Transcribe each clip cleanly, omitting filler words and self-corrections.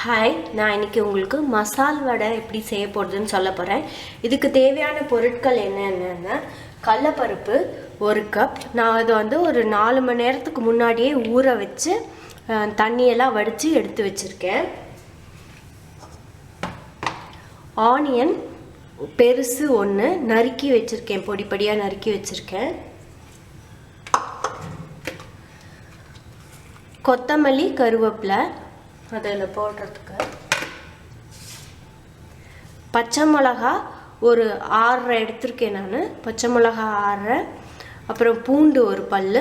Hi, நான் இன்றைக்கி உங்களுக்கு மசால் வடை எப்படி செய்ய போகிறதுன்னு சொல்ல போகிறேன். இதுக்கு தேவையான பொருட்கள் என்னென்னா கடலைப்பருப்பு 1 கப். நான் அதை ஒரு 4 மணி நேரத்துக்கு முன்னாடியே ஊற வச்சு தண்ணியெல்லாம் வடித்து எடுத்து வச்சுருக்கேன். ஆனியன் பெருசு 1 நறுக்கி வச்சுருக்கேன், பொடி பொடியாக நறுக்கி வச்சுருக்கேன். கொத்தமல்லி கருவேப்பிலை அதில் போடுறதுக்கு, பச்சை மிளகா ஒரு 6 எடுத்திருக்கேன் நான், பச்சை மிளகா 6, அப்புறம் பூண்டு 1 பல்,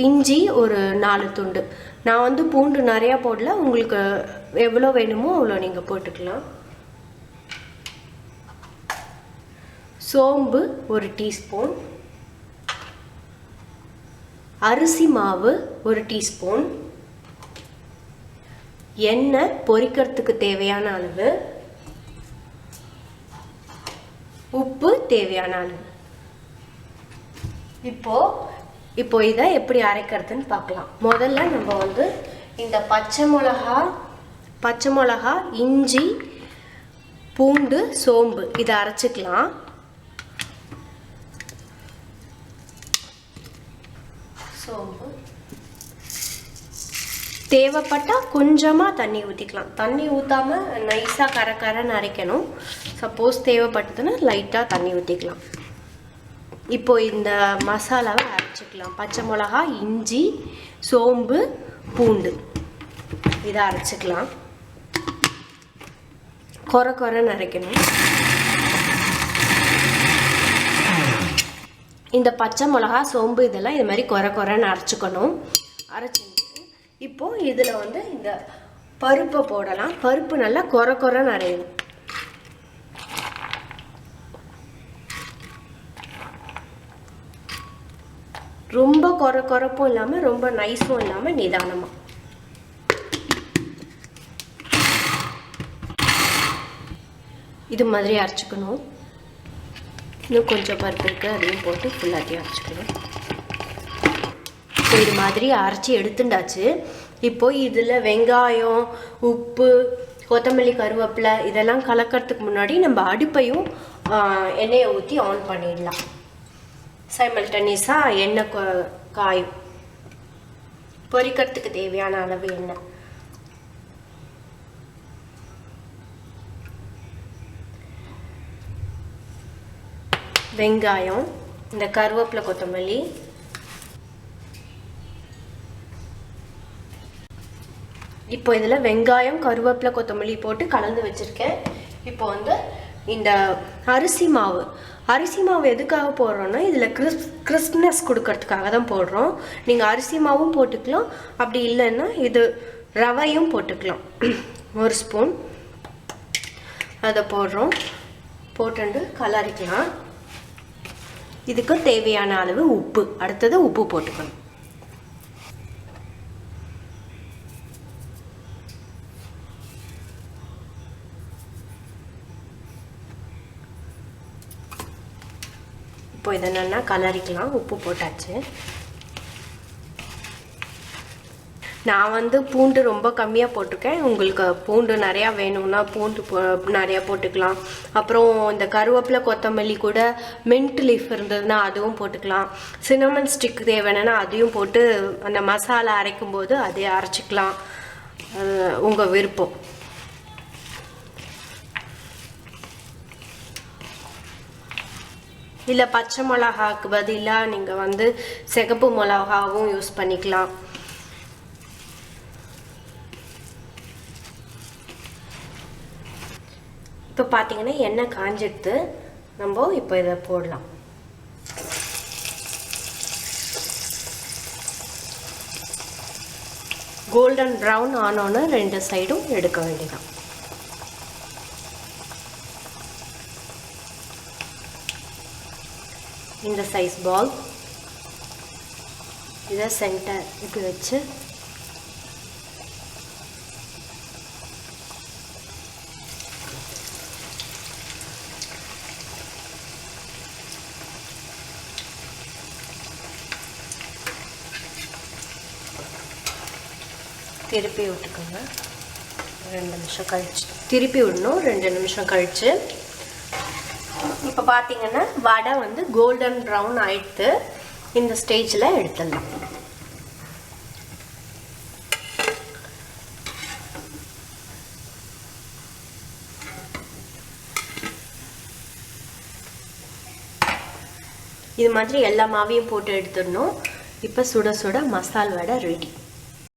இஞ்சி ஒரு 4 துண்டு. நான் பூண்டு நிறையா போடல, உங்களுக்கு எவ்வளோ வேணுமோ அவ்வளோ நீங்கள் போட்டுக்கலாம். சோம்பு 1 டீஸ்பூன், அரிசி மாவு 1 டீஸ்பூன், எண்ணெய் பொரிக்கிறதுக்கு தேவையான அளவு, உப்பு தேவையான அளவு. இப்போ இதை எப்படி அரைக்கிறதுன்னு பார்க்கலாம். முதல்ல நம்ம இந்த பச்சை மிளகா, இஞ்சி, பூண்டு, சோம்பு இதை அரைச்சிக்கலாம். சோம்பு தேவைப்பட்டால் கொஞ்சமாக தண்ணி ஊற்றிக்கலாம். தண்ணி ஊற்றாமல் நைஸாக கரன்னு அரைக்கணும். சப்போஸ் தேவைப்பட்டதுன்னா லைட்டாக தண்ணி ஊற்றிக்கலாம். இப்போது இந்த மசாலாவை அரைச்சிக்கலாம். பச்சை மிளகா, இஞ்சி, சோம்பு, பூண்டு இதை அரைச்சிக்கலாம். கொரன்னு அரைக்கணும். இந்த பச்சை மிளகா, சோம்பு இதெல்லாம் இது மாதிரி கொரன்னு அரைச்சிக்கணும். அரைச்சி இப்போது இதில் இந்த பருப்பை போடலாம். பருப்பு நல்லா கொரன்னு அரையணும். ரொம்ப கொரப்பும் இல்லாமல் ரொம்ப நைஸும் இல்லாமல் நிதானமாக. இது மாதிரி அரைச்சிக்கணும். இன்னும் கொஞ்சம் பருப்பு இருக்குது, அதையும் போட்டு ஃபுல்லாத்தையும் அரைச்சிக்கணும். இது மாதிரி அரைச்சி எடுத்துட்டாச்சு. இப்போது இதில் வெங்காயம், உப்பு, கொத்தமல்லி கருவேப்பிலை இதெல்லாம் கலக்கிறதுக்கு முன்னாடி நம்ம அடுப்பையும் எண்ணெயை ஊற்றி ஆன் பண்ணிடலாம். சைமல்டேனியஸாக எண்ணெய் காயும். பொரிக்கிறதுக்கு தேவையான அளவு எண்ணெய். வெங்காயம், இந்த கருவேப்பிலை, கொத்தமல்லி, இப்போ இதில் வெங்காயம், கருவேப்பிலை, கொத்தமல்லி போட்டு கலந்து வச்சுருக்கேன். இப்போ இந்த அரிசி மாவு எதுக்காக போடுறோன்னா இதில் கிறிஸ்ப்னஸ் கொடுக்கறதுக்காக தான் போடுறோம். நீங்கள் அரிசி மாவும் போட்டுக்கலாம், அப்படி இல்லைன்னா இது ரவையும் போட்டுக்கலாம். 1 ஸ்பூன் அதை போடுறோம். போட்டு கலரிக்கலாம். இதுக்கு தேவையான அளவு உப்பு. அடுத்தது உப்பு போட்டுக்கணும். இப்போ இதை நல்லா கலரிக்கலாம். உப்பு போட்டாச்சு. நான் பூண்டு ரொம்ப கம்மியாக போட்டிருக்கேன். உங்களுக்கு பூண்டு நிறையா வேணும்னா பூண்டு நிறையா போட்டுக்கலாம். அப்புறம் இந்த கருவேப்பிலை, கொத்தமல்லி கூட மின்ட் லீஃப் இருந்ததுன்னா அதுவும் போட்டுக்கலாம். சின்னமன் ஸ்டிக் தேவைன்னா அதையும் போட்டு அந்த மசாலா அரைக்கும் போது அதை அரைச்சிக்கலாம். உங்கள் விருப்பம். இல்லை பச்சை மிளகாவுக்கு பதிலாக நீங்கள் சிகப்பு மிளகாவும் யூஸ் பண்ணிக்கலாம். இப்போ பார்த்தீங்கன்னா எண்ணெய் காஞ்சிடுது. நம்ம இப்போ இதை போடலாம். கோல்டன் ப்ரௌன் ஆனோன்னு 2 சைடும் எடுக்க வேண்டியதான். இந்த சைஸ் பால் இதை சென்டர் இப்படி வச்சு திருப்பி விட்டுக்கோங்க. 2 நிமிஷம் கழிச்சு திருப்பி விடணும். 2 நிமிஷம் கழிச்சு இப்போ பார்த்தீங்கன்னா வடை வந்து கோல்டன் ப்ரௌன் ஆயிடுத்து. இந்த ஸ்டேஜில் எடுத்துடலாம். இது மாதிரி எல்லா மாவையும் போட்டு எடுத்துடணும். இப்போ சுட சுட மசால் வடை ரெடி.